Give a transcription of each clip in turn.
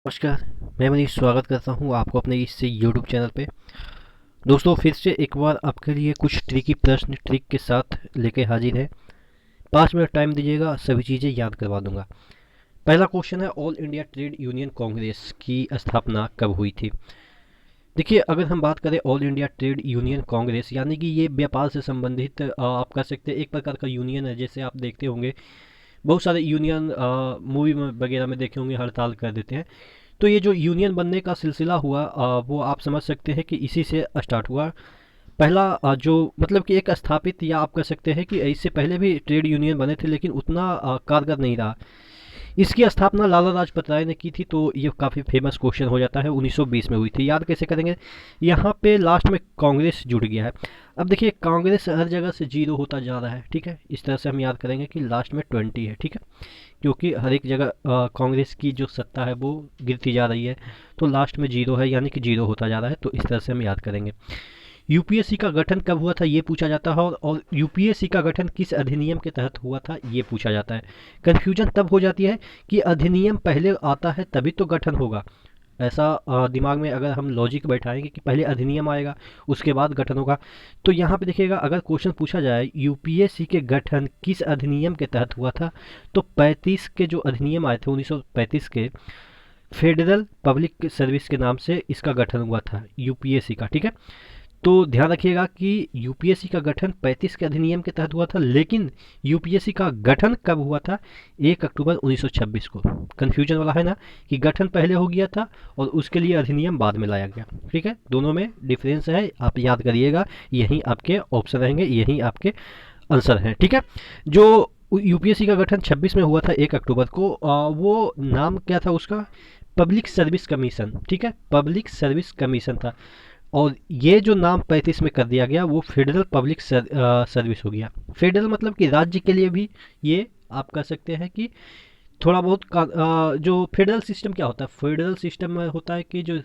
नमस्कार, मैं मनीष स्वागत करता हूँ आपको अपने इस यूट्यूब चैनल पे। दोस्तों फिर से एक बार आपके लिए कुछ ट्रिकी प्रश्न ट्रिक के साथ लेके हाजिर है। 5 मिनट टाइम दीजिएगा, सभी चीज़ें याद करवा दूंगा। पहला क्वेश्चन है, all India trade union Congress की स्थापना कब हुई थी? देखिए, अगर हम बात करें all India trade union Congress, यानी कि ये व्यापार से संबंधित आप कह सकते हैं एक प्रकार का यूनियन है। जैसे आप देखते होंगे बहुत सारे यूनियन मूवी वगैरह में देखे होंगे, हड़ताल कर देते हैं। तो ये जो यूनियन बनने का सिलसिला हुआ वो आप समझ सकते हैं कि इसी से स्टार्ट हुआ। पहला जो मतलब कि एक स्थापित, या आप कह सकते हैं कि इससे पहले भी ट्रेड यूनियन बने थे लेकिन उतना कारगर नहीं रहा। इसकी स्थापना लाला लाजपत राय ने की थी। तो ये काफ़ी फेमस क्वेश्चन हो जाता है, 1920 में हुई थी। याद कैसे करेंगे? यहाँ पे लास्ट में कांग्रेस जुड़ गया है। अब देखिए, कांग्रेस हर जगह से जीरो होता जा रहा है, ठीक है। इस तरह से हम याद करेंगे कि लास्ट में 20 है, ठीक है, क्योंकि हर एक जगह कांग्रेस की जो सत्ता है वो गिरती जा रही है। तो लास्ट में जीरो है, यानी कि जीरो होता जा रहा है। तो इस तरह से हम याद करेंगे। यूपीएससी का गठन कब हुआ था ये पूछा जाता है, और यूपीएससी का गठन किस अधिनियम के तहत हुआ था ये पूछा जाता है। कन्फ्यूजन तब हो जाती है कि अधिनियम पहले आता है तभी तो गठन होगा। ऐसा दिमाग में अगर हम लॉजिक बैठाएंगे कि पहले अधिनियम आएगा उसके बाद गठन होगा। तो यहाँ पे देखिएगा, अगर क्वेश्चन पूछा जाए यूपीएससी के गठन किस अधिनियम के तहत हुआ था, तो 35 के जो अधिनियम आए थे 1935 के, फेडरल पब्लिक सर्विस के नाम से इसका गठन हुआ था यूपीएससी का, ठीक है। तो ध्यान रखिएगा कि यूपीएससी का गठन 35 के अधिनियम के तहत हुआ था, लेकिन यूपीएससी का गठन कब हुआ था? 1 अक्टूबर 1926 को। कन्फ्यूजन वाला है ना, कि गठन पहले हो गया था और उसके लिए अधिनियम बाद में लाया गया, ठीक है। दोनों में डिफरेंस है, आप याद करिएगा। यही आपके ऑप्शन रहेंगे, यही आपके आंसर हैं, ठीक है। जो यूपीएससी का गठन 26 में हुआ था 1 अक्टूबर को, वो नाम क्या था उसका? पब्लिक सर्विस कमीशन, ठीक है, पब्लिक सर्विस कमीशन था। और ये जो नाम 35 में कर दिया गया वो फेडरल पब्लिक सर्विस हो गया। फेडरल मतलब कि राज्य के लिए भी ये आप कह सकते हैं कि थोड़ा बहुत जो फेडरल सिस्टम क्या होता है? फेडरल सिस्टम में होता है कि जो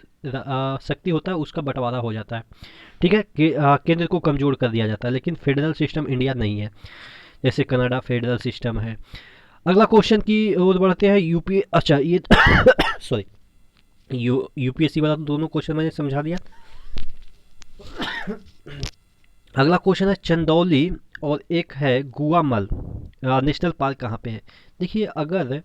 शक्ति होता है उसका बंटवारा हो जाता है, ठीक है, कि केंद्र को कमजोर कर दिया जाता है। लेकिन फेडरल सिस्टम इंडिया नहीं है, जैसे कनाडा फेडरल सिस्टम है। अगला क्वेश्चन की ओर बढ़ते हैं। यूपी, अच्छा ये सॉरी, यूपीएससी वाला तो दोनों क्वेश्चन मैंने समझा दिया। अगला क्वेश्चन है चंदौली और एक है गुआमल नेशनल पार्क कहाँ पे है? देखिए, अगर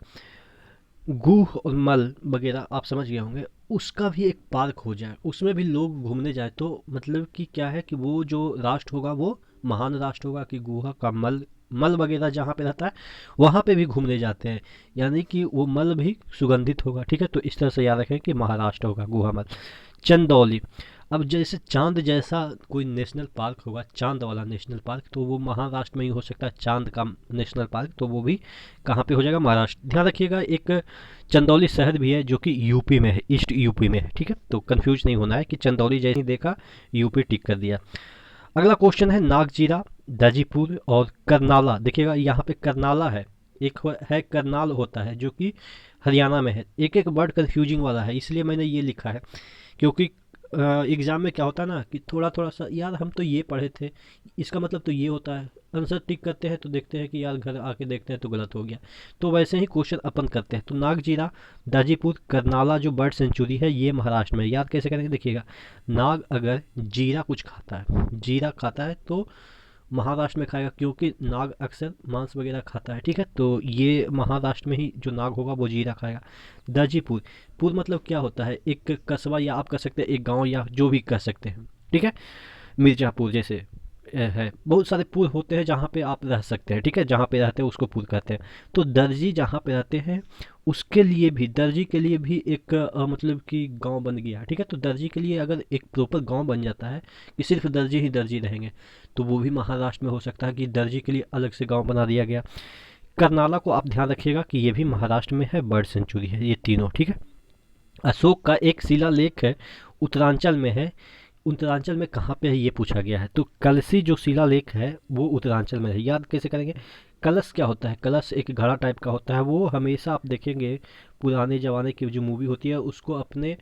गूह और मल वगैरह आप समझ गए होंगे, उसका भी एक पार्क हो जाए, उसमें भी लोग घूमने जाए, तो मतलब कि क्या है कि वो जो राष्ट्र होगा वो महान राष्ट्र होगा, कि गुहा का मल, मल वगैरह जहाँ पे रहता है वहाँ पे भी घूमने जाते हैं, यानी कि वो मल भी सुगंधित होगा, ठीक है। तो इस तरह से याद रखें कि महाराष्ट्र होगा गुहा मल। चंदौली, अब जैसे चांद जैसा कोई नेशनल पार्क होगा, चांद वाला नेशनल पार्क, तो वो महाराष्ट्र में ही हो सकता है। चांद का नेशनल पार्क, तो वो भी कहाँ पे हो जाएगा? महाराष्ट्र। ध्यान रखिएगा, एक चंदौली शहर भी है जो कि यूपी में है, ईस्ट यूपी में है, ठीक है। तो कंफ्यूज नहीं होना है कि चंदौली जैसे ही देखा यूपी टिक कर दिया। अगला क्वेश्चन है नागजीरा, दाजीपुर और करनाला। देखिएगा यहाँ पे करनाला है, एक है करनाल होता है जो कि हरियाणा में है। एक एक वर्ड कंफ्यूजिंग वाला है, इसलिए मैंने ये लिखा है, क्योंकि एग्जाम में क्या होता है ना कि थोड़ा थोड़ा सा यार हम तो ये पढ़े थे, इसका मतलब तो ये होता है। आंसर टिक करते हैं तो देखते हैं कि यार घर आके देखते हैं तो गलत हो गया। तो वैसे ही क्वेश्चन अपन करते हैं। तो नागजीरा, दाजीपुर, करनाला जो बर्ड सेंचुरी है ये महाराष्ट्र में। याद कैसे करेंगे? देखिएगा, नाग अगर जीरा कुछ खाता है, जीरा खाता है, तो महाराष्ट्र में खाएगा, क्योंकि नाग अक्सर मांस वगैरह खाता है, ठीक है। तो ये महाराष्ट्र में ही जो नाग होगा वो जीरा खाएगा। दाजीपुर, पुर मतलब क्या होता है? एक कस्बा, या आप कह सकते हैं एक गांव, या जो भी कह सकते हैं, ठीक है। मिर्जापुर जैसे है, बहुत सारे पुर होते हैं जहाँ पे आप रह सकते हैं, ठीक है। जहाँ पे रहते हैं उसको पुर कहते हैं। तो दर्जी जहाँ पे रहते हैं उसके लिए भी, दर्जी के लिए भी एक मतलब कि गांव बन गया, ठीक है। तो दर्जी के लिए अगर एक प्रॉपर गांव बन जाता है कि सिर्फ दर्जी ही दर्जी रहेंगे, तो वो भी महाराष्ट्र में हो सकता है कि दर्जी के लिए अलग से गांव बना दिया गया। करनाला को आप ध्यान रखिएगा कि ये भी महाराष्ट्र में है, बर्ड सेंचुरी है ये तीनों, ठीक है। अशोक का एक शिलालेख है, उत्तरांचल में है। उत्तरांचल में कहाँ पे है ये पूछा गया है। तो कलसी जो शिलालेख है वो उत्तरांचल में है। याद कैसे करेंगे? कलश क्या होता है? कलश एक घड़ा टाइप का होता है। वो हमेशा आप देखेंगे पुराने ज़माने की जो मूवी होती है उसको अपने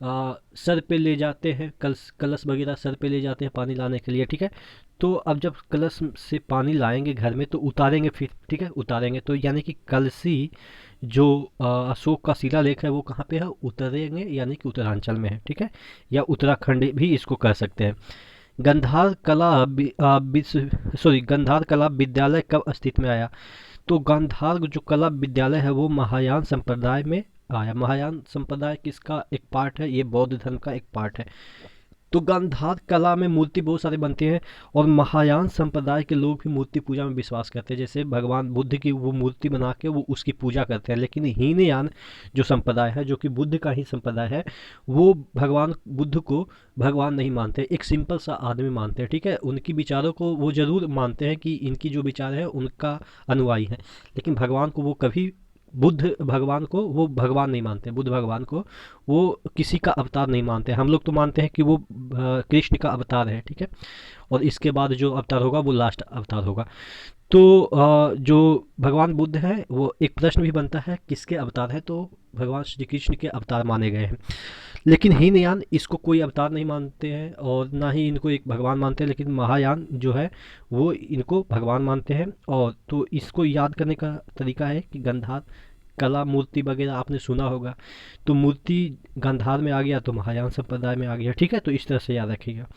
सर पे ले जाते हैं, कलश वगैरह सर पे ले जाते हैं पानी लाने के लिए, ठीक है। तो अब जब कलश से पानी लाएंगे घर में तो उतारेंगे फिर, ठीक है, उतारेंगे तो यानी कि कलसी जो अशोक का शिलालेख है वो कहाँ पे है, उतरेंगे यानी कि उत्तरांचल में है, ठीक है, या उत्तराखंड भी इसको कह सकते हैं। गंधार कला गंधार कला विद्यालय कब अस्तित्व में आया? तो गांधार जो कला विद्यालय है वो महायान संप्रदाय में आया। महायान संप्रदाय किसका एक पार्ट है? ये बौद्ध धर्म का एक पार्ट है। तो गांधार कला में मूर्ति बहुत सारे बनते हैं और महायान संप्रदाय के लोग भी मूर्ति पूजा में विश्वास करते हैं। जैसे भगवान बुद्ध की वो मूर्ति बना के वो उसकी पूजा करते हैं। लेकिन हीनयान जो संप्रदाय है, जो कि बुद्ध का ही संप्रदाय है, वो भगवान बुद्ध को भगवान नहीं मानते, एक सिंपल सा आदमी मानते हैं, ठीक है। उनकी विचारों को वो जरूर मानते हैं कि इनकी जो विचार है उनका अनुयायी है, लेकिन भगवान को वो कभी, बुद्ध भगवान को वो भगवान नहीं मानते, बुद्ध भगवान को वो किसी का अवतार नहीं मानते। हम लोग तो मानते हैं कि वो कृष्ण का अवतार है, ठीक है, और इसके बाद जो अवतार होगा वो लास्ट अवतार होगा। तो जो भगवान बुद्ध है वो एक प्रश्न भी बनता है किसके अवतार है, तो भगवान श्री कृष्ण के अवतार माने गए हैं। लेकिन हीनयान इसको कोई अवतार नहीं मानते हैं और ना ही इनको एक भगवान मानते हैं, लेकिन महायान जो है वो इनको भगवान मानते हैं। और तो इसको याद करने का तरीका है कि गंधार कला मूर्ति वगैरह आपने सुना होगा, तो मूर्ति गांधार में आ गया तो महायान संप्रदाय में आ गया, ठीक है। तो इस तरह से याद रखिएगा।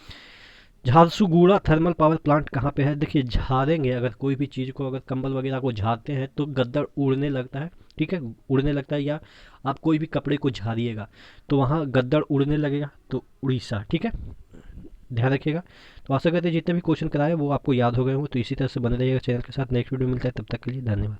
झारसुगुड़ा थर्मल पावर प्लांट कहाँ पे है? देखिए, झाड़ेंगे अगर कोई भी चीज़ को, अगर कंबल वगैरह को झाड़ते हैं तो गद्दड़ उड़ने लगता है, ठीक है, उड़ने लगता है। या आप कोई भी कपड़े को झाड़िएगा तो वहाँ गद्दड़ उड़ने लगेगा, तो उड़ीसा, ठीक है, ध्यान रखिएगा। तो आशा करते हैं जितने भी क्वेश्चन कराए वो आपको याद हो गए हों। तो इसी तरह से बने रहिएगा चैनल के साथ। नेक्स्ट वीडियो मिलता है, तब तक के लिए धन्यवाद।